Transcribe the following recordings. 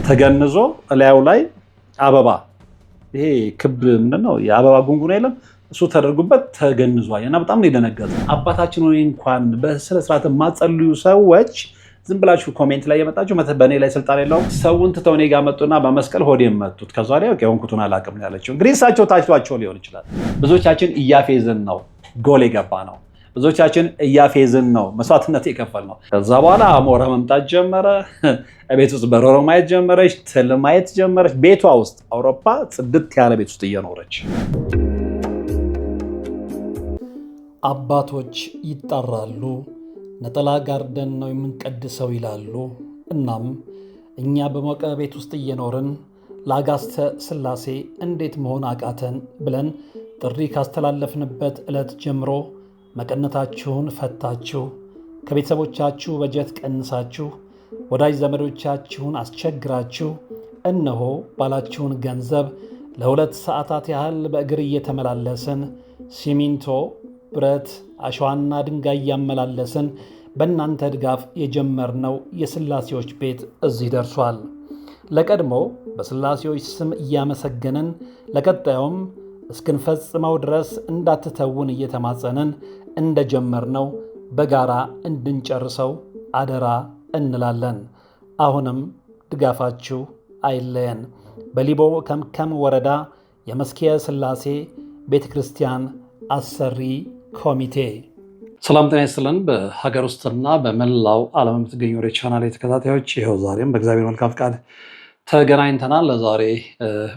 ተገንዞ ላዩ ላይ አበባ ይሄ ክብ ምንድነው የአበባ ጉንጉን አይደለም እሱ ተደርጎበት ተገንዟል እና በጣም ነው የደነገጠው። አባታችን ሆይ እንኳን በስነ ስርዓት ማጸልዩ ሰዎች ዝም ብላችሁ ኮሜንት ላይ የመጣችሁ በኔ ላይ ስልጣን የለውም ሰውን ትተው እኔ ጋር መጡና በመስቀል ሆዴን መቱት ከዛ ላይ የሆንኩትን አላውቅም ያለችው እንግዲህ እሳቸው ታጭቷቸው ሊሆን ይችላል። ብዙዎቻችን እያፌዝን ነው ጎል የገባ ነው። ብዙዎቻችን እያፌዝን ነው መስዋዕትነት የከፈል ነው። ከዛ በኋላ አሞራ መምጣት ጀመረ። ቤት ውስጥ በረሮ ማየት ጀመረች፣ ትል ማየት ጀመረች። ቤቷ ውስጥ አውሮፓ ጽድት ያለ ቤት ውስጥ እየኖረች አባቶች ይጣራሉ፣ ነጠላ ጋርደን ነው የምንቀድሰው ይላሉ። እናም እኛ በሞቀ ቤት ውስጥ እየኖርን ለአጋስተ ሥላሴ እንዴት መሆን አቃተን ብለን ጥሪ ካስተላለፍንበት ዕለት ጀምሮ መቀነታችሁን ፈታችሁ ከቤተሰቦቻችሁ በጀት ቀንሳችሁ ወዳጅ ዘመዶቻችሁን አስቸግራችሁ እነሆ ባላችሁን ገንዘብ ለ2 ሰዓታት ያህል በእግር እየተመላለስን ሲሚንቶ፣ ብረት፣ አሸዋና ድንጋይ እያመላለስን በእናንተ ድጋፍ የጀመርነው የሥላሴዎች ቤት እዚህ ደርሷል። ለቀድሞ በሥላሴዎች ስም እያመሰገንን ለቀጣዩም እስክንፈጽመው ድረስ እንዳትተውን እየተማጸንን እንደጀመርነው በጋራ እንድንጨርሰው አደራ እንላለን። አሁንም ድጋፋችሁ አይለየን። በሊቦ ከምከም ወረዳ የመስኪየ ሥላሴ ቤተ ክርስቲያን አሰሪ ኮሚቴ። ሰላም ጤና ይስጥልን። በሀገር ውስጥና በመላው ዓለም የምትገኙ ወደ ቻናል ተከታታዮች ይኸው ዛሬም በእግዚአብሔር መልካም ፈቃድ ተገናኝተናል። ለዛሬ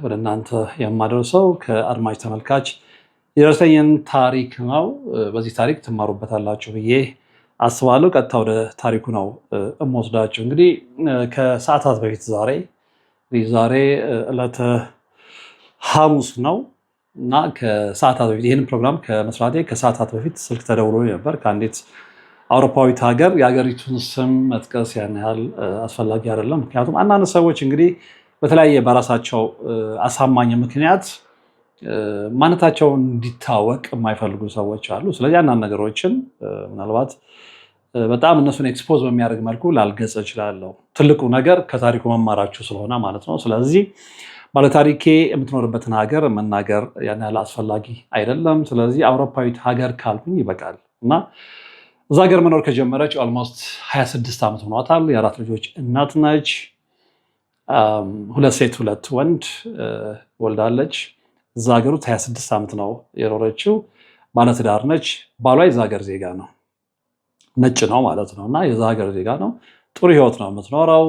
ወደ እናንተ የማደርሰው ከአድማጭ ተመልካች የደረሰኝን ታሪክ ነው። በዚህ ታሪክ ትማሩበታላችሁ ብዬ አስባለሁ። ቀጥታ ወደ ታሪኩ ነው እምወስዳችሁ። እንግዲህ ከሰዓታት በፊት ዛሬ ዕለተ ሐሙስ ነው እና ከሰዓታት በፊት ይህንን ፕሮግራም ከመስራቴ ከሰዓታት በፊት ስልክ ተደውሎ ነበር ከአንዲት አውሮፓዊት ሀገር። የሀገሪቱን ስም መጥቀስ ያን ያህል አስፈላጊ አይደለም። ምክንያቱም አንዳንድ ሰዎች እንግዲህ በተለያየ በራሳቸው አሳማኝ ምክንያት ማንነታቸውን እንዲታወቅ የማይፈልጉ ሰዎች አሉ። ስለዚህ አንዳንድ ነገሮችን ምናልባት በጣም እነሱን ኤክስፖዝ በሚያደርግ መልኩ ላልገጽ እችላለሁ። ትልቁ ነገር ከታሪኩ መማራችሁ ስለሆነ ማለት ነው። ስለዚህ ባለታሪኬ የምትኖርበትን ሀገር መናገር ያን ያህል አስፈላጊ አይደለም። ስለዚህ አውሮፓዊት ሀገር ካልኩኝ ይበቃል እና እዛ ሀገር መኖር ከጀመረች ኦልሞስት 26 ዓመት ሆኗታል። የ4 ልጆች እናት ነች። 2 ሴት 2 ወንድ ወልዳለች። እዛ ሀገሩ 26 ዓመት ነው የኖረችው። ባለትዳር ነች። ባሏ የዛ ሀገር ዜጋ ነው፣ ነጭ ነው ማለት ነው እና የዛ ሀገር ዜጋ ነው። ጥሩ ህይወት ነው የምትኖረው።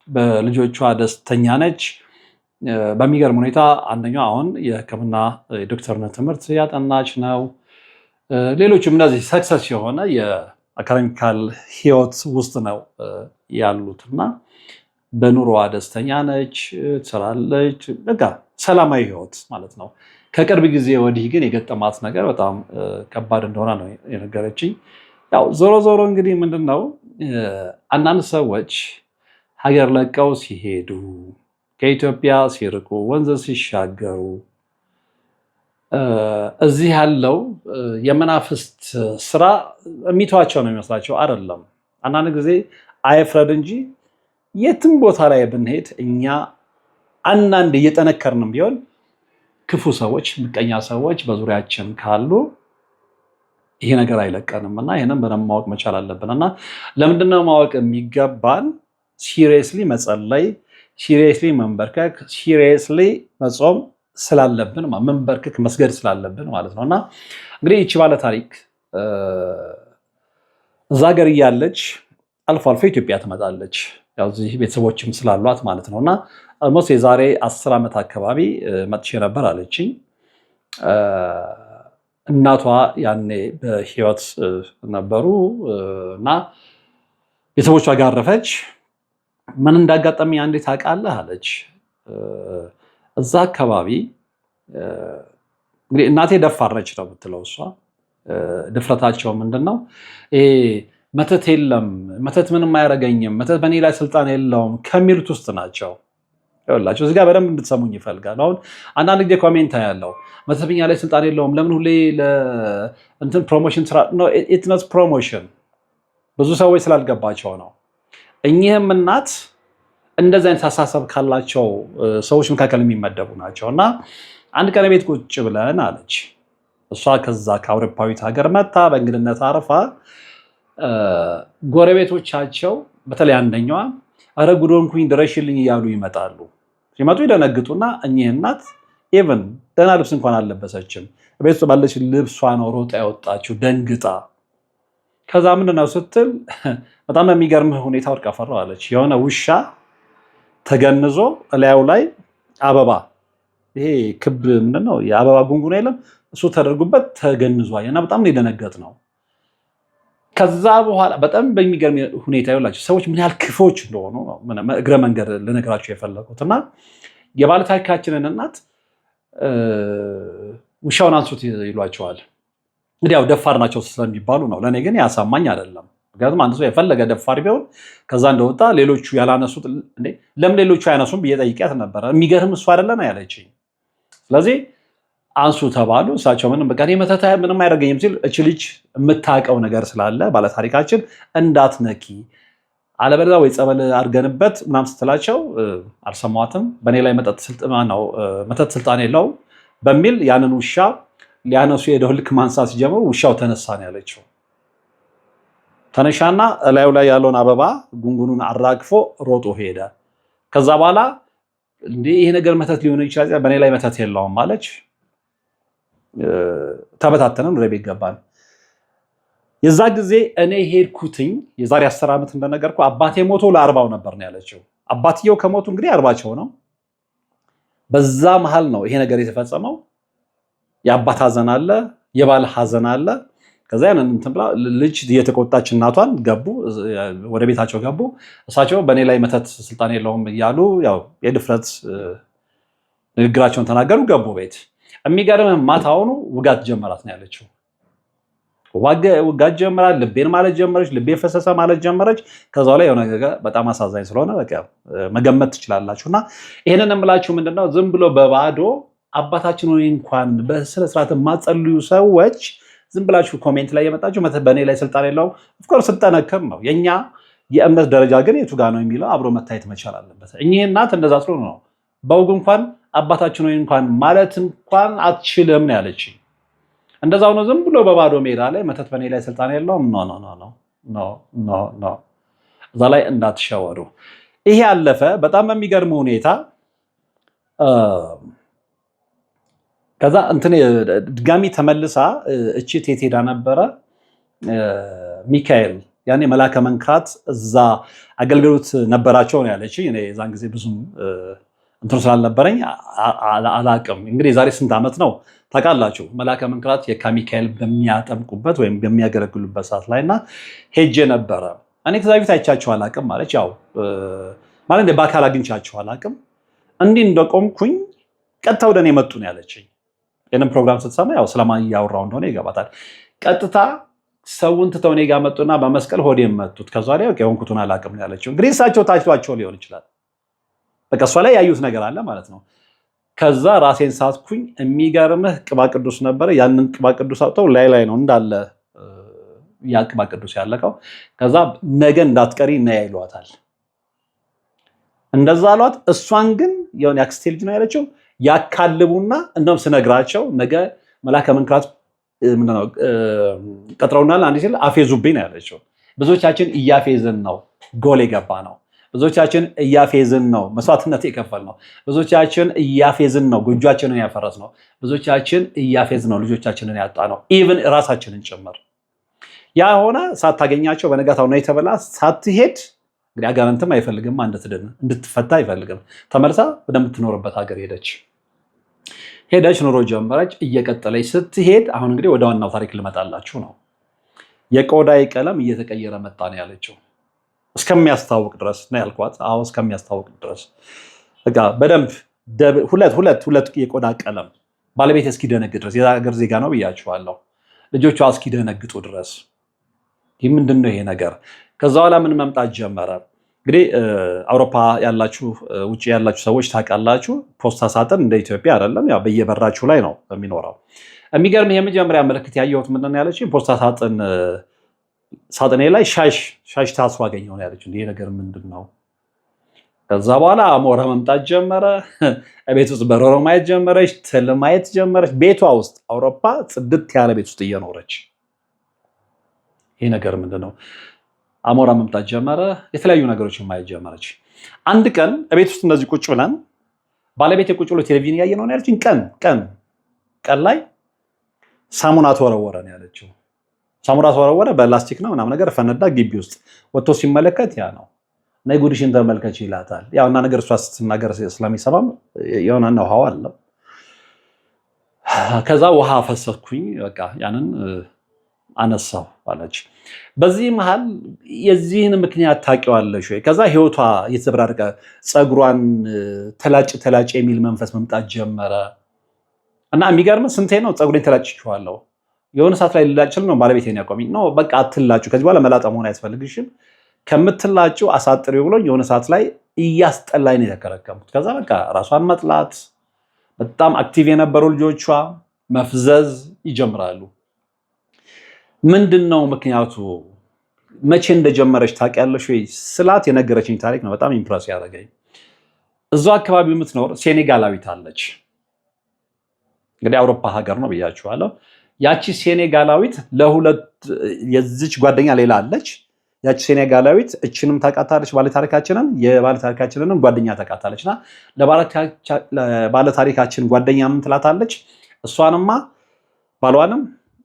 በልጆቿ ደስተኛ ነች። በሚገርም ሁኔታ አንደኛው አሁን የሕክምና የዶክተርነት ትምህርት ያጠናች ነው። ሌሎችም እንደዚህ ሰክሰስ የሆነ የአካዳሚካል ህይወት ውስጥ ነው ያሉት እና በኑሮዋ ደስተኛ ነች፣ ትሰራለች። በቃ ሰላማዊ ህይወት ማለት ነው። ከቅርብ ጊዜ ወዲህ ግን የገጠማት ነገር በጣም ከባድ እንደሆነ ነው የነገረችኝ። ያው ዞሮ እንግዲህ ምንድነው አንዳንድ ሰዎች ሀገር ለቀው ሲሄዱ ከኢትዮጵያ ሲርቁ ወንዝ ሲሻገሩ እዚህ ያለው የመናፍስት ስራ የሚተዋቸው ነው የሚመስላቸው። አይደለም። አንዳንድ ጊዜ አይፍረድ እንጂ የትም ቦታ ላይ ብንሄድ እኛ አንዳንድ እየጠነከርንም ቢሆን ክፉ ሰዎች፣ ምቀኛ ሰዎች በዙሪያችን ካሉ ይሄ ነገር አይለቀንም እና ይህንን በደንብ ማወቅ መቻል አለብን። እና ለምንድነው ማወቅ የሚገባን? ሲሪየስሊ መጸለይ፣ ሲሪየስሊ መንበርከክ፣ ሲሪየስሊ መጾም ስላለብን መንበርከክ መስገድ ስላለብን ማለት ነው። እና እንግዲህ ይቺ ባለ ታሪክ እዛ ሀገር እያለች አልፎ አልፎ ኢትዮጵያ ትመጣለች። ያው እዚህ ቤተሰቦችም ስላሏት ማለት ነው። እና ኦልሞስት የዛሬ 10 ዓመት አካባቢ መጥቼ ነበር አለችኝ። እናቷ ያኔ በህይወት ነበሩ እና ቤተሰቦቿ ጋር አረፈች። ምን እንዳጋጠመኝ አንዴ ታውቃለህ አለች። እዛ አካባቢ እንግዲህ እናቴ ደፋር ነች ነው የምትለው እሷ። ድፍረታቸው ምንድን ነው? መተት የለም፣ መተት ምንም አያደርገኝም፣ መተት በእኔ ላይ ስልጣን የለውም ከሚሉት ውስጥ ናቸው። ይኸውላችሁ እዚህ ጋር በደንብ እንድትሰሙኝ ይፈልጋል። አሁን አንዳንድ ጊዜ ኮሜንት ያለው መተተኛ ላይ ስልጣን የለውም ለምን ሁሌ ለእንትን ፕሮሞሽን ስራ ነው? ኢትስ ኖት ፕሮሞሽን። ብዙ ሰዎች ስላልገባቸው ነው። እኚህም እናት እንደዚህ አይነት አሳሰብ ካላቸው ሰዎች መካከል የሚመደቡ ናቸው። እና አንድ ቀን ቤት ቁጭ ብለን አለች እሷ ከዛ ከአውሮፓዊት ሀገር መታ በእንግድነት አርፋ ጎረቤቶቻቸው በተለይ አንደኛዋ አረ ጉድ ሆንኩኝ ድረሽልኝ እያሉ ይመጣሉ። ሲመጡ ይደነግጡና እኚህ እናት ኢቨን ደህና ልብስ እንኳን አልለበሰችም። ቤት ውስጥ ባለች ልብሷ ነው ሮጣ ያወጣችው ደንግጣ። ከዛ ምንድነው ስትል በጣም በሚገርም ሁኔታ ወድቃ ፈራው አለች። የሆነ ውሻ ተገንዞ እላዩ ላይ አበባ ይሄ ክብ ምንድነው የአበባ ጉንጉን የለም እሱ ተደርጎበት ተገንዟል እና በጣም ነው የደነገጥነው። ከዛ በኋላ በጣም በሚገርም ሁኔታ ይላችሁ ሰዎች ምን ያህል ክፎች እንደሆኑ እግረ መንገድ ልነግራችሁ የፈለጉት እና የባለታሪካችንን እናት ውሻውን አንሱት ይሏቸዋል። እንግዲህ ያው ደፋር ናቸው ስለሚባሉ ነው። ለእኔ ግን ያሳማኝ አይደለም። ምክንያቱም አንድ ሰው የፈለገ ደፋር ቢሆን ከዛ እንደወጣ ሌሎቹ ያላነሱት ለምን ሌሎቹ አያነሱም ብዬ ጠይቄያት ነበረ። የሚገርም እሱ አይደለም ያለችኝ። ስለዚህ አንሱ ተባሉ። እሳቸው ምንም በቃ መተታ ምንም አያደርገኝም ሲል እች ልጅ የምታውቀው ነገር ስላለ ባለታሪካችን እንዳትነኪ አለበለዚያ ወይ ጸበል አድርገንበት ምናምን ስትላቸው አልሰማዋትም። በእኔ ላይ መተት ስልጣን የለውም በሚል ያንን ውሻ ሊያነሱ ሄደው ልክ ማንሳት ሲጀምሩ ውሻው ተነሳ ነው ያለችው። ተነሻና እላዩ ላይ ያለውን አበባ ጉንጉኑን አራግፎ ሮጦ ሄደ። ከዛ በኋላ ይሄ ነገር መተት ሊሆን ይችላል፣ በእኔ ላይ መተት የለውም ማለች። ተበታተነን ወደ ቤት ገባን። የዛ ጊዜ እኔ ሄድኩትኝ የዛሬ 10 ዓመት እንደነገርኩ አባቴ ሞቶ ለ40 ነበር ነው ያለችው። አባትየው ከሞቱ እንግዲህ 40 ነው። በዛ መሃል ነው ይሄ ነገር የተፈጸመው። የአባት ሀዘን አለ፣ የባል ሀዘን አለ። ከዛ ያንን እንትን ብላ ልጅ እየተቆጣች እናቷን ገቡ፣ ወደ ቤታቸው ገቡ። እሳቸው በእኔ ላይ መተት ስልጣን የለውም እያሉ ያው የድፍረት ንግግራቸውን ተናገሩ፣ ገቡ ቤት። የሚገርምህ ማታውኑ ውጋት ጀመራት ነው ያለችው። ውጋት ጀመራ፣ ልቤን ማለት ጀመረች፣ ልቤ ፈሰሰ ማለት ጀመረች። ከዛው ላይ የሆነ ነገር በጣም አሳዛኝ ስለሆነ በቃ መገመት ትችላላችሁና ይሄንን እምላችሁ ምንድነው ዝም ብሎ በባዶ አባታችን ሆይ እንኳን በስነ ስርዓት የማጸልዩ ሰዎች ዝም ብላችሁ ኮሜንት ላይ የመጣችሁ በእኔ ላይ ስልጣን የለውም። ኦፍኮርስ ስጠነክር ነው። የኛ የእምነት ደረጃ ግን የቱ ጋር ነው የሚለው አብሮ መታየት መቻል አለበት። እኚህ እናት እንደዛ ስለሆነ ነው በውግ እንኳን አባታችን ሆይ እንኳን ማለት እንኳን አትችልም ነው ያለች። እንደዛው ነው ዝም ብሎ በባዶ ሜዳ ላይ መተት በእኔ ላይ ስልጣን የለውም ኖ እዛ ላይ እንዳትሸወዱ። ይሄ ያለፈ በጣም በሚገርም ሁኔታ ከዛ እንትን ድጋሚ ተመልሳ እቺ ቴት ሄዳ ነበረ ሚካኤል ያኔ መላከ መንክራት እዛ አገልግሎት ነበራቸው ነው ያለች። እኔ የዛን ጊዜ ብዙም እንትን ስላልነበረኝ አላቅም። እንግዲህ የዛሬ ስንት ዓመት ነው ታውቃላችሁ? መላከ መንክራት የካ ሚካኤል በሚያጠምቁበት ወይም በሚያገለግሉበት ሰዓት ላይ እና ሄጄ ነበረ። እኔ ከዛ በፊት አይቻቸው አላቅም ማለች ያው ማለት በአካል አግኝቻቸው አላቅም። እንዲህ እንደቆምኩኝ ቀጥታ ወደ እኔ መጡ ነው ያለችኝ። ይህንን ፕሮግራም ስትሰማ ያው ስለማን እያወራው እንደሆነ ይገባታል። ቀጥታ ሰውን ትተው እኔ ጋር መጡና በመስቀል ሆዴን መቱት። ከዛ ላይ የሆንኩትን አላቅም ነው ያለችው። እንግዲህ እሳቸው ታችቷቸው ሊሆን ይችላል። በቃ እሷ ላይ ያዩት ነገር አለ ማለት ነው። ከዛ ራሴን ሳትኩኝ። የሚገርምህ ቅባ ቅዱስ ነበረ። ያንን ቅባ ቅዱስ አውጥተው ላይ ነው እንዳለ ያ ቅባ ቅዱስ ያለቀው። ከዛ ነገ እንዳትቀሪ እና ይሏታል። እንደዛ አሏት። እሷን ግን የሆነ ያክስቴ ልጅ ነው ያለችው ያካልቡና እንደውም ስነግራቸው ነገ መላከ መንክራት ምንድነው ቀጥረውናል አንዴ ሲል አፌዙብኝ ነው ያለችው። ብዙዎቻችን እያፌዝን ነው ጎል የገባ ነው። ብዙዎቻችን እያፌዝን ነው መስዋዕትነት የከፈል ነው። ብዙዎቻችን እያፌዝን ነው ጎጆአችንን ያፈረስ ነው። ብዙዎቻችን እያፌዝ ነው ልጆቻችንን ያጣ ነው። ኢቭን ራሳችንን ጭምር። ያ ሆነ ሳታገኛቸው በነጋታው ነው የተበላ ሳትሄድ እንግዲህ አጋንንትም አይፈልግም እንድትድን እንድትፈታ አይፈልግም። ተመልሳ ወደምትኖርበት ሀገር ሄደች ኑሮ ጀመረች። እየቀጠለች ስትሄድ አሁን እንግዲህ ወደ ዋናው ታሪክ ልመጣላችሁ ነው። የቆዳይ ቀለም እየተቀየረ መጣ ነው ያለችው። እስከሚያስታውቅ ድረስ ነው ያልኳት። አዎ እስከሚያስታውቅ ድረስ በቃ በደንብ ሁለት የቆዳ ቀለም ባለቤት እስኪደነግጥ ድረስ የሀገር ዜጋ ነው ብያችኋለሁ። ልጆቿ እስኪደነግጡ ድረስ ይህ ምንድን ነው ይሄ ነገር? ከዛ በኋላ ምን መምጣት ጀመረ? እንግዲህ አውሮፓ ያላችሁ ውጪ ያላችሁ ሰዎች ታውቃላችሁ፣ ፖስታ ሳጥን እንደ ኢትዮጵያ አይደለም። ያው በየበራችሁ ላይ ነው የሚኖረው። የሚገርም የመጀመሪያ ምልክት ያየሁት ምንድን ነው ያለችኝ፣ ፖስታ ሳጥኔ ላይ ሻሽ ታስሮ አገኘሁ ነው ያለችው። ይሄ ነገር ምንድን ነው? ከዛ በኋላ አሞራ መምጣት ጀመረ። ቤት ውስጥ በረሮ ማየት ጀመረች፣ ትል ማየት ጀመረች። ቤቷ ውስጥ አውሮፓ ጽድት ያለ ቤት ውስጥ እየኖረች ይሄ ነገር ምንድን ነው? አሞራ መምጣት ጀመረ። የተለያዩ ነገሮችን ማየት ጀመረች። አንድ ቀን ቤት ውስጥ እንደዚህ ቁጭ ብለን ባለቤቴ ቁጭ ብሎ ቴሌቪዥን እያየ ነው ያለችኝ። ቀን ላይ ሳሙና ተወረወረ ነው ያለችው። ሳሙና ተወረወረ በላስቲክ ነው ምናምን ነገር ፈነዳ። ግቢ ውስጥ ወጥቶ ሲመለከት ያ ነው። ነይ ጉድሽን ተመልከች ይላታል። ያው እና ነገር እሷ ስትናገር ስለሚሰማም የሆነ ውሃው አለው። ከዛ ውሃ ፈሰስኩኝ፣ በቃ ያንን አነሳው አለች። በዚህ መሃል የዚህን ምክንያት ታውቂዋለሽ ወይ? ከዛ ህይወቷ እየተዘበራረቀ ፀጉሯን ተላጭ የሚል መንፈስ መምጣት ጀመረ። እና የሚገርም ስንቴ ነው ፀጉሬን ተላጭቼዋለሁ። የሆነ ሰዓት ላይ ልላጭል ነው ባለቤቴን ያቆመኝ ነው። በቃ አትላጩ፣ ከዚህ በኋላ መላጣ መሆን አያስፈልግሽም፣ ከምትላጩ አሳጥሪው ብሎኝ የሆነ ሰዓት ላይ እያስጠላኝ ነው የተከረከምኩት። ከዛ በቃ ራሷን መጥላት፣ በጣም አክቲቭ የነበሩ ልጆቿ መፍዘዝ ይጀምራሉ። ምንድን ነው ምክንያቱ? መቼ እንደጀመረች ታውቂያለሽ ወይ ስላት የነገረችኝ ታሪክ ነው በጣም ኢምፕረስ ያደረገኝ። እዛው አካባቢ የምትኖር ሴኔጋላዊት አለች። እንግዲህ አውሮፓ ሀገር ነው ብያችኋለሁ። ያቺ ሴኔጋላዊት ለሁለት የዚች ጓደኛ ሌላ አለች። ያቺ ሴኔጋላዊት እችንም ታውቃታለች፣ ባለታሪካችንን የባለታሪካችንንም ጓደኛ ታውቃታለችና ለባለታሪካችን ጓደኛ ምን ትላታለች?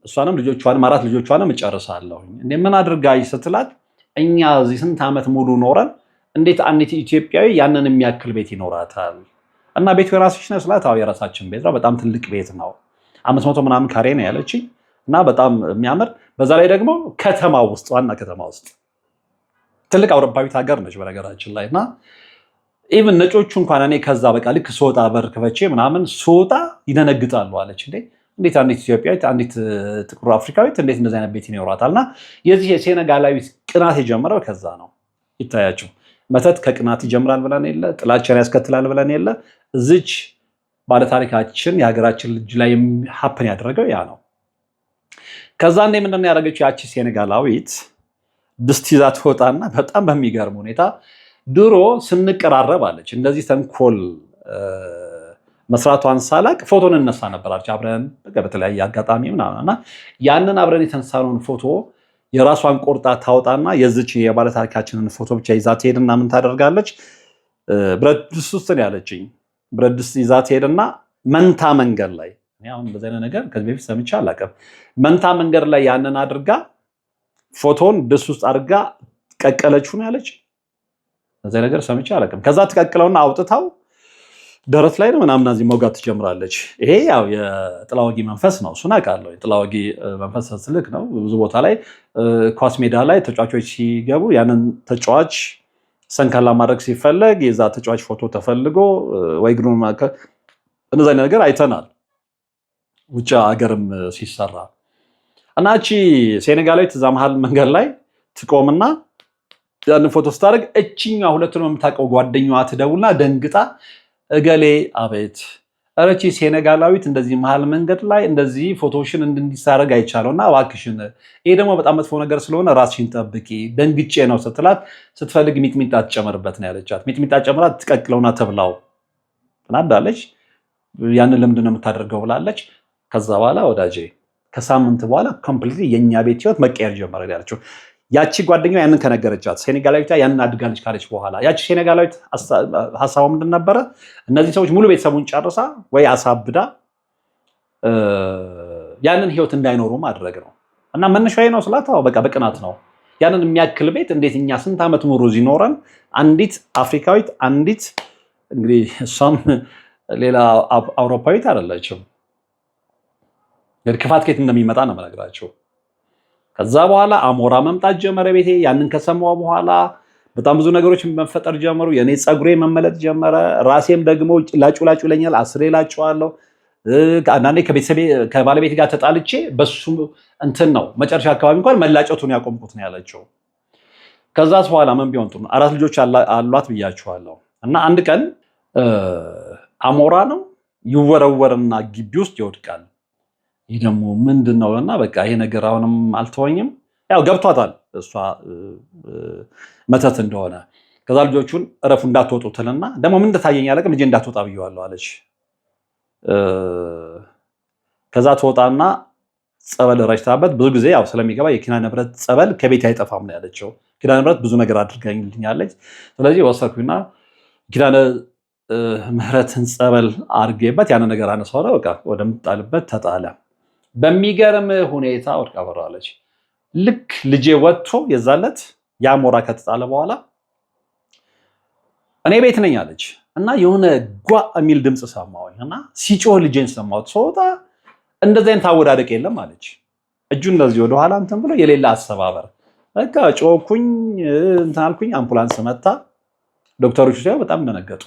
እሷንም ልጆቿንም 4 ልጆቿንም እጨርሳለሁ። እንዴ ምን አድርጋይ ስትላት፣ እኛ እዚህ ስንት ዓመት ሙሉ ኖረን እንዴት አንዲት ኢትዮጵያዊ ያንን የሚያክል ቤት ይኖራታል? እና ቤቱ የራስሽ ነው ስላት፣ አዎ የራሳችን ቤት ነው፣ በጣም ትልቅ ቤት ነው፣ 500 ምናምን ካሬ ነው ያለችኝ። እና በጣም የሚያምር በዛ ላይ ደግሞ ዋና ከተማ ውስጥ ትልቅ አውሮፓዊት ሀገር ነች በነገራችን ላይ። እና ኢቭን ነጮቹ እንኳን እኔ ከዛ በቃ ልክ ስወጣ በር ክፈቼ ምናምን ስወጣ ይደነግጣሉ አለች። እንዴት አንዲት ኢትዮጵያዊት አንዲት ጥቁር አፍሪካዊት እንዴት እንደዚህ አይነት ቤት ይኖራታል? እና የዚህ የሴኔጋላዊት ቅናት የጀመረው ከዛ ነው። ይታያችሁ፣ መተት ከቅናት ይጀምራል ብለን የለ፣ ጥላቻን ያስከትላል ብለን የለ። እዚች ባለታሪካችን የሀገራችን ልጅ ላይ ሀፕን ያደረገው ያ ነው። ከዛ እንደ ምንድነው ያደረገችው ያቺ ሴኔጋላዊት ድስት ይዛ ትወጣና በጣም በሚገርም ሁኔታ ድሮ ስንቀራረብ አለች እንደዚህ ተንኮል መስራቷን ሳላቅ ፎቶን እነሳ ነበራች አብረን በተለያየ አጋጣሚ ምናምንና ያንን አብረን የተነሳነውን ፎቶ የራሷን ቆርጣ ታወጣና የዚች የባለታሪካችንን ፎቶ ብቻ ይዛ ትሄድና ምን ታደርጋለች? ብረት ድስት ውስጥ ነው ያለችኝ። ብረት ድስት ይዛ ትሄድና መንታ መንገድ ላይ አሁን በዚህ አይነት ነገር ከዚህ በፊት ሰምቼ አላውቅም። መንታ መንገድ ላይ ያንን አድርጋ ፎቶን ድስት ውስጥ አድርጋ ቀቀለችው ነው ያለች። በዚህ ነገር ሰምቼ አላውቅም። ከዛ ትቀቅለውና አውጥታው ደረት ላይ ነው ምናምን እዚህ መውጋት ትጀምራለች። ይሄ ያው የጥላወጊ መንፈስ ነው፣ እሱን አውቃለሁ። የጥላወጊ መንፈስ ስልክ ነው። ብዙ ቦታ ላይ ኳስ ሜዳ ላይ ተጫዋቾች ሲገቡ ያንን ተጫዋች ሰንካላ ማድረግ ሲፈለግ የዛ ተጫዋች ፎቶ ተፈልጎ ወይ ግሩን እንደዛ ነገር አይተናል ውጭ ሀገርም ሲሰራ። እና እቺ ሴኔጋላዊት እዛ መሀል መንገድ ላይ ትቆምና ያንን ፎቶ ስታደርግ እቺኛ ሁለቱንም የምታውቀው ጓደኛዋ ትደውልና ደንግጣ እገሌ አቤት፣ ኧረ እቺ ሴኔጋላዊት እንደዚህ መሀል መንገድ ላይ እንደዚህ ፎቶሽን እንድንዲሳረግ አይቻለውና እባክሽን፣ ይሄ ደግሞ በጣም መጥፎ ነገር ስለሆነ ራስሽን ጠብቂ፣ ደንግጬ ነው ስትላት፣ ስትፈልግ ሚጥሚጣ ትጨምርበት ነው ያለቻት። ሚጥሚጣ ጨምራ ትቀቅለውና ትብላው ትናዳለች። ያንን ለምንድን ነው የምታደርገው ብላለች። ከዛ በኋላ ወዳጄ ከሳምንት በኋላ ኮምፕሊትሊ የኛ ቤት ህይወት መቀየር ጀመረ ያለችው ያቺ ጓደኛዋ ያንን ከነገረቻት ሴኔጋላዊቷ ያንን አድጋለች ካለች በኋላ ያቺ ሴኔጋላዊት ሀሳቧ ምንድን ነበረ? እነዚህ ሰዎች ሙሉ ቤተሰቡን ጨርሳ ወይ አሳብዳ ያንን ህይወት እንዳይኖሩ ማድረግ ነው። እና መነሻዬ ነው ስላት በቃ በቅናት ነው። ያንን የሚያክል ቤት እንዴት እኛ ስንት ዓመት ሙሉ እዚህ ኖረን አንዲት አፍሪካዊት አንዲት እንግዲህ እሷም ሌላ አውሮፓዊት አይደለችም። ክፋት ከየት እንደሚመጣ ነው የምነግራቸው። ከዛ በኋላ አሞራ መምጣት ጀመረ ቤቴ። ያንን ከሰማሁ በኋላ በጣም ብዙ ነገሮች መፈጠር ጀመሩ። የኔ ፀጉሬ መመለጥ ጀመረ። ራሴም ደግሞ ላጩ ይለኛል። አስሬ ላጨዋለሁ። አንዳንዴ ከባለቤት ጋር ተጣልቼ በሱ እንትን ነው መጨረሻ አካባቢ እንኳን መላጨቱን ያቆምኩት ነው ያለችው። ከዛስ በኋላ ምን ቢሆን ጥሩ ነው? 4 ልጆች አሏት ብያችኋለሁ። እና አንድ ቀን አሞራ ነው ይወረወርና ግቢ ውስጥ ይወድቃል። ይህ ደግሞ ምንድን ነው? እና በቃ ይሄ ነገር አሁንም አልተወኝም። ያው ገብቷታል እሷ መተት እንደሆነ። ከዛ ልጆቹን እረፉ እንዳትወጡ ትልና ደግሞ ምን እንደታየኝ አለቅም ልጄ እንዳትወጣ ብየዋለሁ አለች። ከዛ ትወጣና ጸበል ረጭታበት ብዙ ጊዜ ያው ስለሚገባ የኪዳነ ምሕረት ጸበል ከቤት አይጠፋም ነው ያለችው። ኪዳነ ምሕረት ብዙ ነገር አድርጋልኛለች። ስለዚህ ወሰድኩና ኪዳነ ምሕረትን ጸበል አድርጌበት ያን ነገር አነሳው ነው በቃ ወደምጣልበት ተጣለ። በሚገርም ሁኔታ ወድቃ በራለች። ልክ ልጄ ወጥቶ የዛለት ያሞራ ከተጣለ በኋላ እኔ ቤት ነኝ አለች እና የሆነ ጓ የሚል ድምፅ ሰማሁኝ እና ሲጮህ ልጄን ሰማሁት። ስወጣ እንደዚህ አይነት አወዳደቅ የለም አለች። እጁ እንደዚህ ወደኋላ እንትን ብሎ የሌላ አሰባበር በቃ ጮኩኝ እንትን አልኩኝ። አምቡላንስ መጣ። ዶክተሮቹ ሲያዩ በጣም ደነገጡ።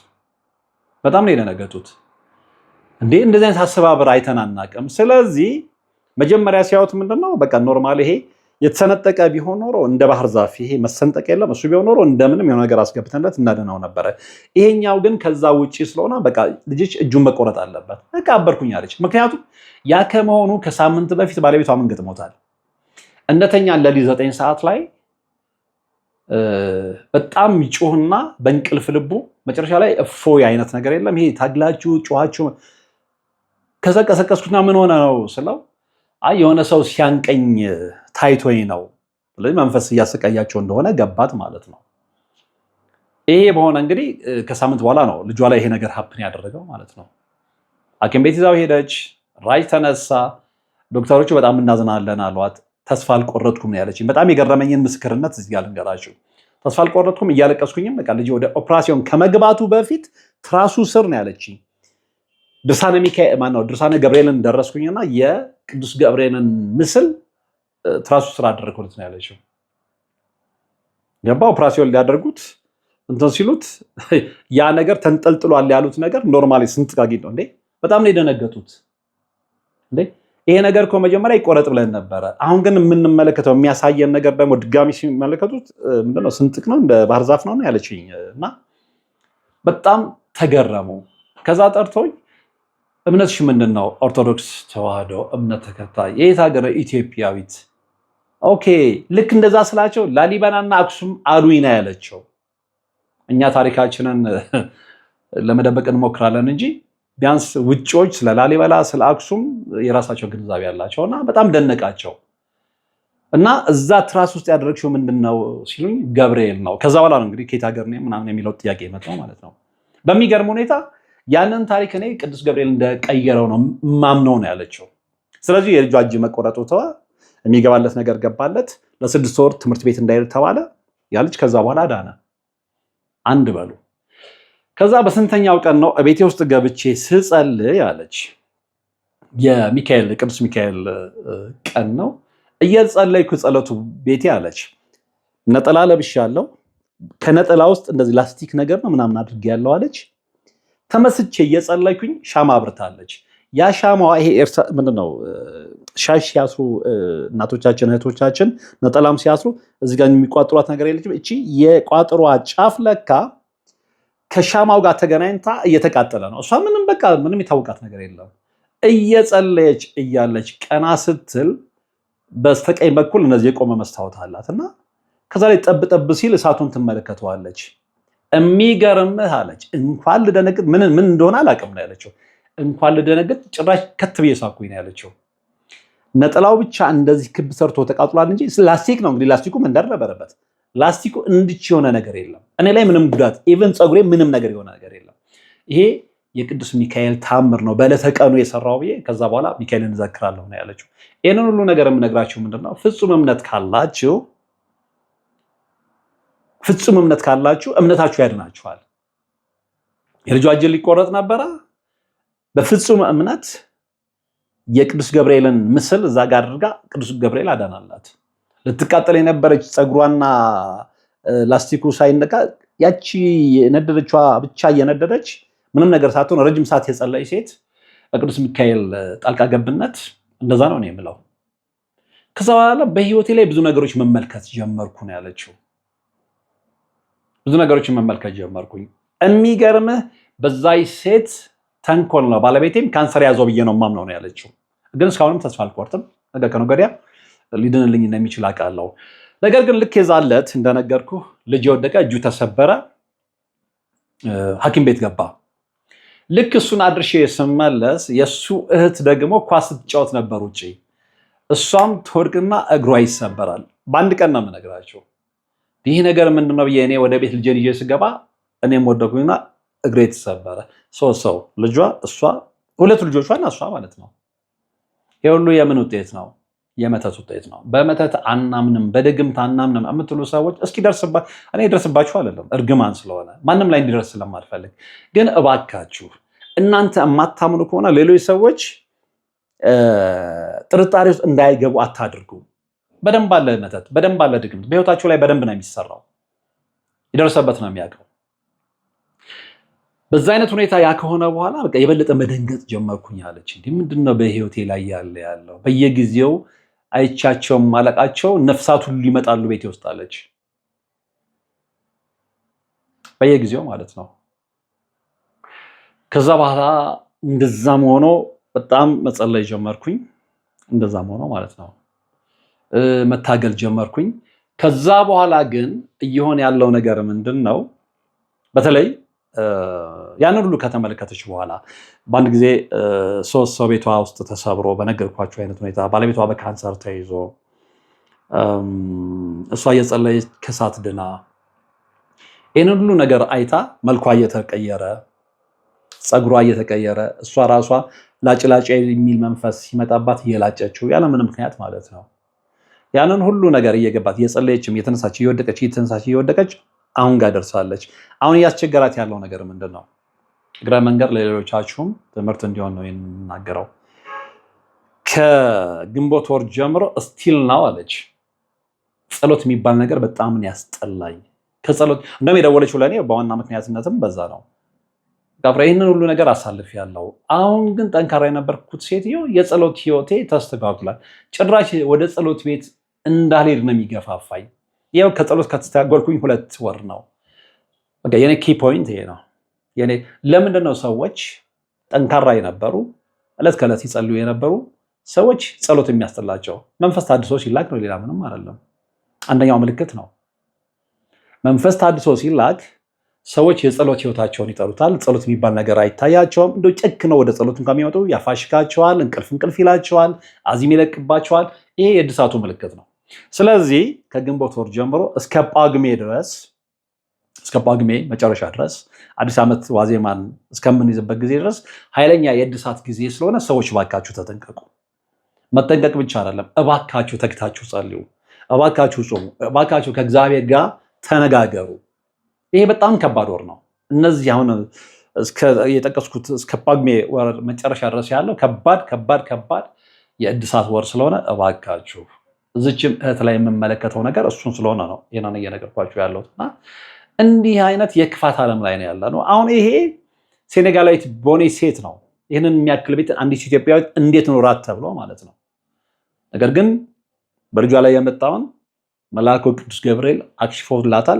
በጣም ነው የደነገጡት። እንዴ እንደዚህ አይነት አሰባበር አይተን አናውቅም። ስለዚህ መጀመሪያ ሲያዩት ምንድነው በቃ ኖርማል ይሄ የተሰነጠቀ ቢሆን ኖሮ እንደ ባህር ዛፍ ይሄ መሰንጠቅ የለም እሱ ቢሆን ኖሮ እንደምንም የሆነ ነገር አስገብተንለት እናድነው ነበረ። ይሄኛው ግን ከዛ ውጪ ስለሆነ በቃ ልጅሽ እጁን መቆረጥ አለበት። በቃ አበርኩኝ አለች። ምክንያቱም ያ ከመሆኑ ከሳምንት በፊት ባለቤቷ ምን ገጥሞታል? እንደተኛ ለሊት 9 ሰዓት ላይ በጣም ይጮህና በእንቅልፍ ልቡ መጨረሻ ላይ እፎይ አይነት ነገር የለም ይሄ ታግላችሁ ጮሃችሁ ከዛ ቀሰቀስኩትና ምን ሆነ ነው ስለው አይ የሆነ ሰው ሲያንቀኝ ታይቶኝ ነው። ስለዚህ መንፈስ እያሰቃያቸው እንደሆነ ገባት ማለት ነው። ይሄ በሆነ እንግዲህ ከሳምንት በኋላ ነው ልጇ ላይ ይሄ ነገር ሀፕን ያደረገው ማለት ነው። ሐኪም ቤት ይዛው ሄደች። ራጅ ተነሳ። ዶክተሮቹ በጣም እናዝናለን አሏት። ተስፋ አልቆረጥኩም ነው ያለችኝ። በጣም የገረመኝን ምስክርነት እዚህ ጋር ልንገራችሁ። ተስፋ አልቆረጥኩም እያለቀስኩኝም በቃ ልጅ ወደ ኦፕራሲዮን ከመግባቱ በፊት ትራሱ ስር ነው ያለችኝ። ድርሳነ ሚካኤል ማነው ድርሳነ ገብርኤልን ደረስኩኝና የቅዱስ ገብርኤልን ምስል ትራሱ ስር አደረኩት ነው ያለችው። ገባ ኦፕራሲዮን ሊያደርጉት እንትን ሲሉት ያ ነገር ተንጠልጥሏል ያሉት ነገር ኖርማሊ ስንጥቅ አግኝተው እንዴ በጣም ነው የደነገጡት። እንዴ ይሄ ነገር እኮ መጀመሪያ ይቆረጥ ብለን ነበረ። አሁን ግን የምንመለከተው የሚያሳየን ነገር ደግሞ ድጋሚ ሲመለከቱት ምንድነው ስንጥቅ ነው እንደ ባህር ዛፍ ነው ያለችኝ እና በጣም ተገረሙ። ከዛ ጠርቶኝ እምነትሽ ምንድን ነው? ኦርቶዶክስ ተዋህዶ እምነት ተከታይ። የት ሀገር? ኢትዮጵያዊት። ኦኬ ልክ እንደዛ ስላቸው ላሊበላና አክሱም አሉኝ ነው ያለችው። እኛ ታሪካችንን ለመደበቅ እንሞክራለን እንጂ ቢያንስ ውጪዎች ስለ ላሊበላ ስለ አክሱም የራሳቸው ግንዛቤ ያላቸውና በጣም ደነቃቸው። እና እዛ ትራስ ውስጥ ያደረግሽው ምንድነው ሲሉኝ ገብርኤል ነው። ከዛ በኋላ ነው እንግዲህ ከየት ሀገር ነው ምናምን የሚለው ጥያቄ የመጣው ማለት ነው። በሚገርም ሁኔታ ያንን ታሪክ እኔ ቅዱስ ገብርኤል እንደቀየረው ነው ማምነው ነው ያለችው። ስለዚህ የልጇ እጅ መቆረጡ ተዋ፣ የሚገባለት ነገር ገባለት። ለ6 ወር ትምህርት ቤት እንዳይሄድ ተባለ። ያ ልጅ ከዛ በኋላ ዳነ። አንድ በሉ። ከዛ በስንተኛው ቀን ነው ቤቴ ውስጥ ገብቼ ስጸልይ አለች። የሚካኤል ቅዱስ ሚካኤል ቀን ነው። እየጸለይኩ ጸሎቱ ቤቴ አለች። ነጠላ ለብሻለሁ። ከነጠላ ውስጥ እንደዚህ ላስቲክ ነገር ነው ምናምን አድርጌያለሁ አለች። ተመስቼ እየጸለይኩኝ ሻማ አብርታለች። ያ ሻማዋ ይሄ ምንድነው ሻሽ ሲያስሩ እናቶቻችን እህቶቻችን ነጠላም ሲያስሩ እዚህ ጋር የሚቋጥሯት ነገር የለችም። እቺ የቋጥሯ ጫፍ ለካ ከሻማው ጋር ተገናኝታ እየተቃጠለ ነው። እሷ ምንም በቃ ምንም የታወቃት ነገር የለም። እየጸለየች እያለች ቀና ስትል በስተቀኝ በኩል እነዚህ የቆመ መስታወት አላት እና ከዛ ላይ ጠብ ሲል እሳቱን ትመለከተዋለች። የሚገርምህ አለች እንኳን ልደነግጥ ምን እንደሆነ አላውቅም ነው ያለችው። እንኳን ልደነግጥ ጭራሽ ከት ብዬ ሳኩኝ ነው ያለችው። ነጠላው ብቻ እንደዚህ ክብ ሰርቶ ተቃጥሏል እንጂ ላስቲክ ነው እንግዲህ ላስቲኩ መንደር ነበረበት። ላስቲኩ እንድች የሆነ ነገር የለም። እኔ ላይ ምንም ጉዳት ኢቨን ፀጉሬ ምንም ነገር የሆነ ነገር የለም። ይሄ የቅዱስ ሚካኤል ታምር ነው በዕለተ ቀኑ የሰራው ብዬ ከዛ በኋላ ሚካኤልን እዘክራለሁ ነው ያለችው። ይህንን ሁሉ ነገር የምነግራችሁ ምንድነው ፍጹም እምነት ካላችሁ እምነታችሁ ያድናችኋል። የልጇ እጅ ሊቆረጥ ነበረ። በፍጹም እምነት የቅዱስ ገብርኤልን ምስል እዛ ጋር አድርጋ ቅዱስ ገብርኤል አዳናላት። ልትቃጠል የነበረች ፀጉሯና ላስቲኩ ሳይነካ ያቺ የነደደችዋ ብቻ እየነደደች ምንም ነገር ሳትሆን ረጅም ሰዓት የጸለይ ሴት በቅዱስ ሚካኤል ጣልቃ ገብነት እንደዛ ነው የምለው። ከዛ በኋላ በህይወቴ ላይ ብዙ ነገሮች መመልከት ጀመርኩ ነው ያለችው። ብዙ ነገሮችን መመልከት ጀመርኩኝ። የሚገርምህ በዛይ ሴት ተንኮል ነው ባለቤቴም ካንሰር ያዘው ብዬ ነው ማምነው ነው ያለችው። ግን እስካሁንም ተስፋ አልቆርጥም። ነገ ከነገ ወዲያ ሊድንልኝ እንደሚችል አውቃለሁ። ነገር ግን ልክ የዛለት እንደነገርኩ ልጅ የወደቀ እጁ ተሰበረ፣ ሐኪም ቤት ገባ። ልክ እሱን አድርሼ ስመለስ የእሱ እህት ደግሞ ኳስ ስትጫወት ነበር ውጭ። እሷም ትወድቅና እግሯ ይሰበራል። በአንድ ቀን ነው የምነግራቸው። ይህ ነገር ምንድነው ብዬ እኔ ወደ ቤት ልጄን ይዤ ስገባ እኔም ወደኩኝና እግሬ ተሰበረ። ሶስት ሰው ልጇ፣ እሷ፣ ሁለቱ ልጆቿና እሷ ማለት ነው። ይህ ሁሉ የምን ውጤት ነው? የመተት ውጤት ነው። በመተት አናምንም፣ በድግምት አናምንም የምትሉ ሰዎች እስኪ እኔ ደርስባችሁ አይደለም፣ እርግማን ስለሆነ ማንም ላይ እንዲደርስ ስለማልፈልግ፣ ግን እባካችሁ እናንተ የማታምኑ ከሆነ ሌሎች ሰዎች ጥርጣሬ ውስጥ እንዳይገቡ አታድርጉ። በደንብ አለ መተት፣ በደንብ አለ ድግምት፣ በህይወታችሁ ላይ በደንብ ነው የሚሰራው። የደረሰበት ነው የሚያውቀው። በዛ አይነት ሁኔታ ያ ከሆነ በኋላ በቃ የበለጠ መደንገጥ ጀመርኩኝ አለች። እንዲህ ምንድነው በህይወቴ ላይ ያለው? በየጊዜው አይቻቸው ማለቃቸው ነፍሳት ሁሉ ይመጣሉ ቤቴ ውስጥ አለች። በየጊዜው ማለት ነው። ከዛ በኋላ እንደዛም ሆኖ በጣም መጸለይ ጀመርኩኝ። እንደዛም ሆኖ ማለት ነው መታገል ጀመርኩኝ። ከዛ በኋላ ግን እየሆነ ያለው ነገር ምንድን ነው? በተለይ ያንን ሁሉ ከተመለከተች በኋላ በአንድ ጊዜ ሶስት ሰው ቤቷ ውስጥ ተሰብሮ በነገርኳቸው አይነት ሁኔታ ባለቤቷ በካንሰር ተይዞ እሷ እየጸለየች ከሳት ድና ይህንን ሁሉ ነገር አይታ መልኳ እየተቀየረ ፀጉሯ እየተቀየረ እሷ ራሷ ላጭላጭ የሚል መንፈስ ሲመጣባት እየላጨችው ያለምንም ምክንያት ማለት ነው። ያንን ሁሉ ነገር እየገባት እየጸለየችም እየተነሳች እየወደቀች አሁን ጋር ደርሳለች። አሁን እያስቸገራት ያለው ነገር ምንድን ነው? እግረ መንገድ ለሌሎቻችሁም ትምህርት እንዲሆን ነው የምናገረው። ከግንቦት ወር ጀምሮ ስቲል ነው አለች። ጸሎት የሚባል ነገር በጣም ያስጠላኝ። ከጸሎት እንደውም የደወለችው ለእኔ በዋና ምክንያትነትም በዛ ነው። ጋብራ ይህንን ሁሉ ነገር አሳልፍ ያለው አሁን ግን ጠንካራ የነበርኩት ሴትዮ የጸሎት ህይወቴ ተስተካክሏል። ጭራሽ ወደ ጸሎት ቤት እንዳልሄድ ነው የሚገፋፋኝ። ያው ከጸሎት ከተስተጓጎልኩኝ 2 ወር ነው። በቃ የኔ ኪ ፖይንት ይሄ ነው። ለምንድን ነው ሰዎች ጠንካራ የነበሩ ዕለት ከዕለት ይጸልዩ የነበሩ ሰዎች ጸሎት የሚያስጠላቸው? መንፈስ ታድሶ ሲላክ ነው፣ ሌላ ምንም አይደለም። አንደኛው ምልክት ነው። መንፈስ ታድሶ ሲላክ ሰዎች የጸሎት ህይወታቸውን ይጠሩታል። ጸሎት የሚባል ነገር አይታያቸውም። እንደው ጨክ ነው ወደ ጸሎት እንኳን የሚመጡ ያፋሽካቸዋል፣ እንቅልፍ ይላቸዋል፣ አዚም ይለቅባቸዋል። ይሄ የእድሳቱ ምልክት ነው። ስለዚህ ከግንቦት ወር ጀምሮ እስከ ጳጉሜ መጨረሻ ድረስ አዲስ ዓመት ዋዜማን እስከምንይዝበት ጊዜ ድረስ ኃይለኛ የእድሳት ጊዜ ስለሆነ ሰዎች እባካችሁ ተጠንቀቁ። መጠንቀቅ ብቻ አይደለም፣ እባካችሁ ተግታችሁ ጸልዩ፣ እባካችሁ ጾሙ፣ እባካችሁ ከእግዚአብሔር ጋር ተነጋገሩ። ይሄ በጣም ከባድ ወር ነው። እነዚህ አሁን የጠቀስኩት እስከ ጳጉሜ ወር መጨረሻ ድረስ ያለው ከባድ የእድሳት ወር ስለሆነ እባካችሁ እዚችም እህት ላይ የምመለከተው ነገር እሱን ስለሆነ ነው ይሄንን እየነገርኳችሁ ያለሁት። እና እንዲህ አይነት የክፋት ዓለም ላይ ነው ያለ ነው። አሁን ይሄ ሴኔጋላዊት ቦኔ ሴት ነው ይህንን የሚያክል ቤት አንዲት ኢትዮጵያዊት እንዴት ኖራት ተብሎ ማለት ነው። ነገር ግን በልጇ ላይ የመጣውን መልአኩ ቅዱስ ገብርኤል አክሽፎላታል።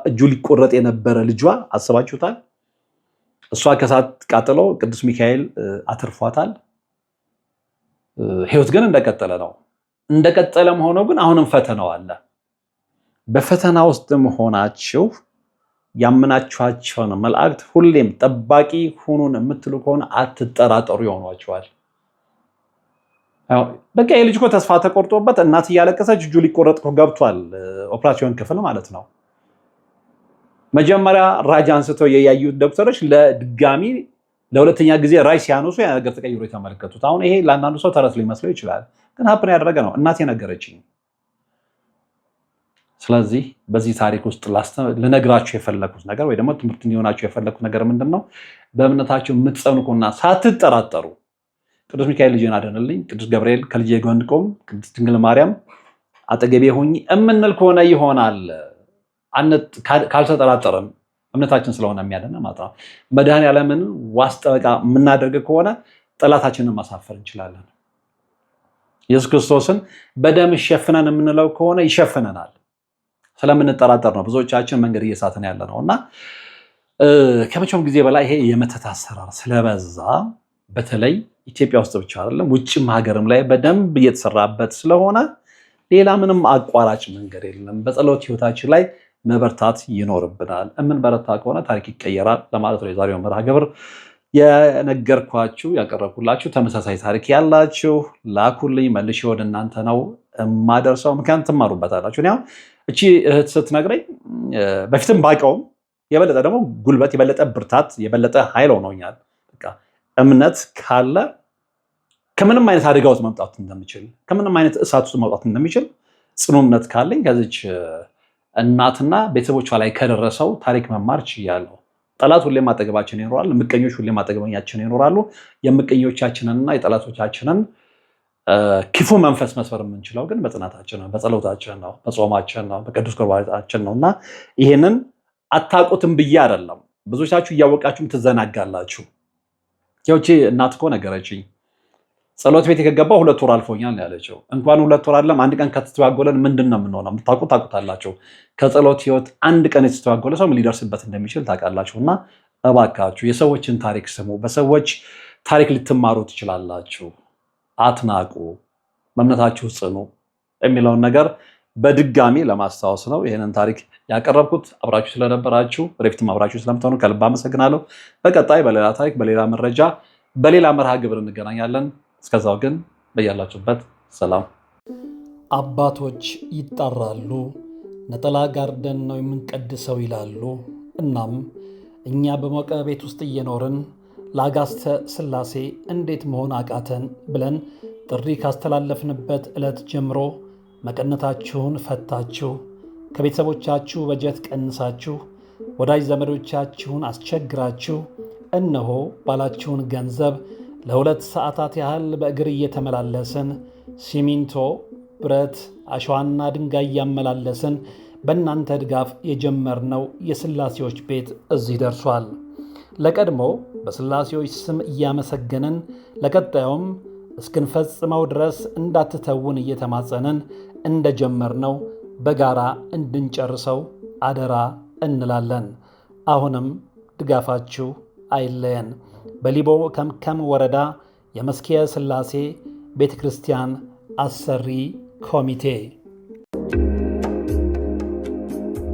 እጁ ሊቆረጥ የነበረ ልጇ አስባችሁታል። እሷ ከሳት ቃጥሎ ቅዱስ ሚካኤል አትርፏታል። ህይወት ግን እንደቀጠለ ነው። እንደቀጠለም ሆኖ ግን አሁንም ፈተናው አለ። በፈተና ውስጥ መሆናችሁ ያምናችኋቸውን መላእክት ሁሌም ጠባቂ ሁኑን የምትሉ ከሆነ አትጠራጠሩ ይሆኗቸዋል። በቃ የልጅ እኮ ተስፋ ተቆርጦበት እናት እያለቀሰች እጁ ሊቆረጥ ገብቷል፣ ኦፕራሲዮን ክፍል ማለት ነው። መጀመሪያ ራጅ አንስተው የያዩት ዶክተሮች ለድጋሚ ለሁለተኛ ጊዜ ራጅ ሲያነሱ ያ ነገር ተቀይሮ የተመለከቱት። አሁን ይሄ ለአንዳንዱ ሰው ተረት ሊመስለው ይችላል፣ ግን ሀፕን ያደረገ ነው። እናቴ ነገረችኝ። ስለዚህ በዚህ ታሪክ ውስጥ ልነግራችሁ የፈለኩት ነገር ወይ ደግሞ ትምህርት እንዲሆናችሁ የፈለኩት ነገር ምንድን ነው? በእምነታችሁ የምትጸኑ ከሆነ ሳትጠራጠሩ ቅዱስ ሚካኤል ልጄን አድንልኝ፣ ቅዱስ ገብርኤል ከልጄ ጎን ቆም፣ ቅድስት ድንግል ማርያም አጠገቤ ሁኚ እምንል ከሆነ ይሆናል። ካልተጠራጠረም እምነታችን ስለሆነ የሚያድን ማለት ነው። መድኃኔዓለምን ዋስ ጠበቃ የምናደርግ ከሆነ ጠላታችንን ማሳፈር እንችላለን። ኢየሱስ ክርስቶስን በደም ሸፍነን የምንለው ከሆነ ይሸፍነናል። ስለምንጠራጠር ነው ብዙዎቻችን መንገድ እየሳትን ያለ ነው እና ከመቼውም ጊዜ በላይ ይሄ የመተት አሰራር ስለበዛ በተለይ ኢትዮጵያ ውስጥ ብቻ አይደለም ውጭም ሀገርም ላይ በደንብ እየተሰራበት ስለሆነ ሌላ ምንም አቋራጭ መንገድ የለም። በጸሎት ህይወታችን ላይ መበርታት ይኖርብናል። በረታ ከሆነ ታሪክ ይቀየራል ለማለት ነው የዛሬው መርሃ ግብር የነገርኳችሁ ያቀረብኩላችሁ። ተመሳሳይ ታሪክ ያላችሁ ላኩልኝ፣ መልሼ ወደ እናንተ ነው የማደርሰው። ምክንያቱም ትማሩበታላችሁ። እኔ እቺ እህት ስትነግረኝ በፊትም ባውቀውም የበለጠ ደግሞ ጉልበት፣ የበለጠ ብርታት፣ የበለጠ ኃይል ሆኖኛል። እምነት ካለ ከምንም አይነት አደጋ ውስጥ መምጣት እንደሚችል፣ ከምንም አይነት እሳት ውስጥ መውጣት እንደሚችል ጽኑ እምነት ካለኝ ከዚች እናትና ቤተሰቦቿ ላይ ከደረሰው ታሪክ መማር ችያለሁ። ጠላት ሁሌም አጠገባችን ይኖራል። ምቀኞች ሁሌም አጠገባችን ይኖራሉ። የምቀኞቻችንንና የጠላቶቻችንን ክፉ መንፈስ መስበር የምንችለው ግን በጽናታችን ነው፣ በጸሎታችን ነው፣ በጾማችን ነው፣ በቅዱስ ቁርባናችን ነው እና ይሄንን አታውቁትም ብዬ አይደለም። ብዙዎቻችሁ እያወቃችሁም ትዘናጋላችሁ። ይህቺ እናት እኮ ነገረችኝ። ጸሎት ቤት ከገባሁ 2 ወር አልፎኛል ያለችው። እንኳን 2 ወር አይደለም አንድ ቀን ከተስተዋጎለን ምንድን ነው የምንሆነው? ታውቁታላችሁ። ከጸሎት ህይወት አንድ ቀን የተስተዋጎለ ሰው ምን ሊደርስበት እንደሚችል ታውቃላችሁ። እና እባካችሁ የሰዎችን ታሪክ ስሙ። በሰዎች ታሪክ ልትማሩ ትችላላችሁ። አትናቁ፣ በእምነታችሁ ጽኑ የሚለውን ነገር በድጋሚ ለማስታወስ ነው ይህንን ታሪክ ያቀረብኩት። አብራችሁ ስለነበራችሁ ወደፊትም አብራችሁ ስለምትሆኑ ከልብ አመሰግናለሁ። በቀጣይ በሌላ ታሪክ፣ በሌላ መረጃ፣ በሌላ መርሃ ግብር እንገናኛለን። እስከዛው ግን በያላችሁበት ሰላም። አባቶች ይጣራሉ፣ ነጠላ ጋርደን ነው የምንቀድሰው ይላሉ። እናም እኛ በሞቀ ቤት ውስጥ እየኖርን ለአጋስተ ሥላሴ እንዴት መሆን አቃተን ብለን ጥሪ ካስተላለፍንበት ዕለት ጀምሮ መቀነታችሁን ፈታችሁ፣ ከቤተሰቦቻችሁ በጀት ቀንሳችሁ፣ ወዳጅ ዘመዶቻችሁን አስቸግራችሁ እነሆ ባላችሁን ገንዘብ ለ2 ሰዓታት ያህል በእግር እየተመላለስን ሲሚንቶ፣ ብረት፣ አሸዋና ድንጋይ እያመላለስን በእናንተ ድጋፍ የጀመርነው የሥላሴዎች ቤት እዚህ ደርሷል። ለቀድሞ በሥላሴዎች ስም እያመሰገንን ለቀጣዩም እስክንፈጽመው ድረስ እንዳትተውን እየተማጸንን እንደጀመርነው በጋራ እንድንጨርሰው አደራ እንላለን። አሁንም ድጋፋችሁ አይለየን። በሊቦ ከምከም ወረዳ የመስኪየ ሥላሴ ቤተ ክርስቲያን አሰሪ ኮሚቴ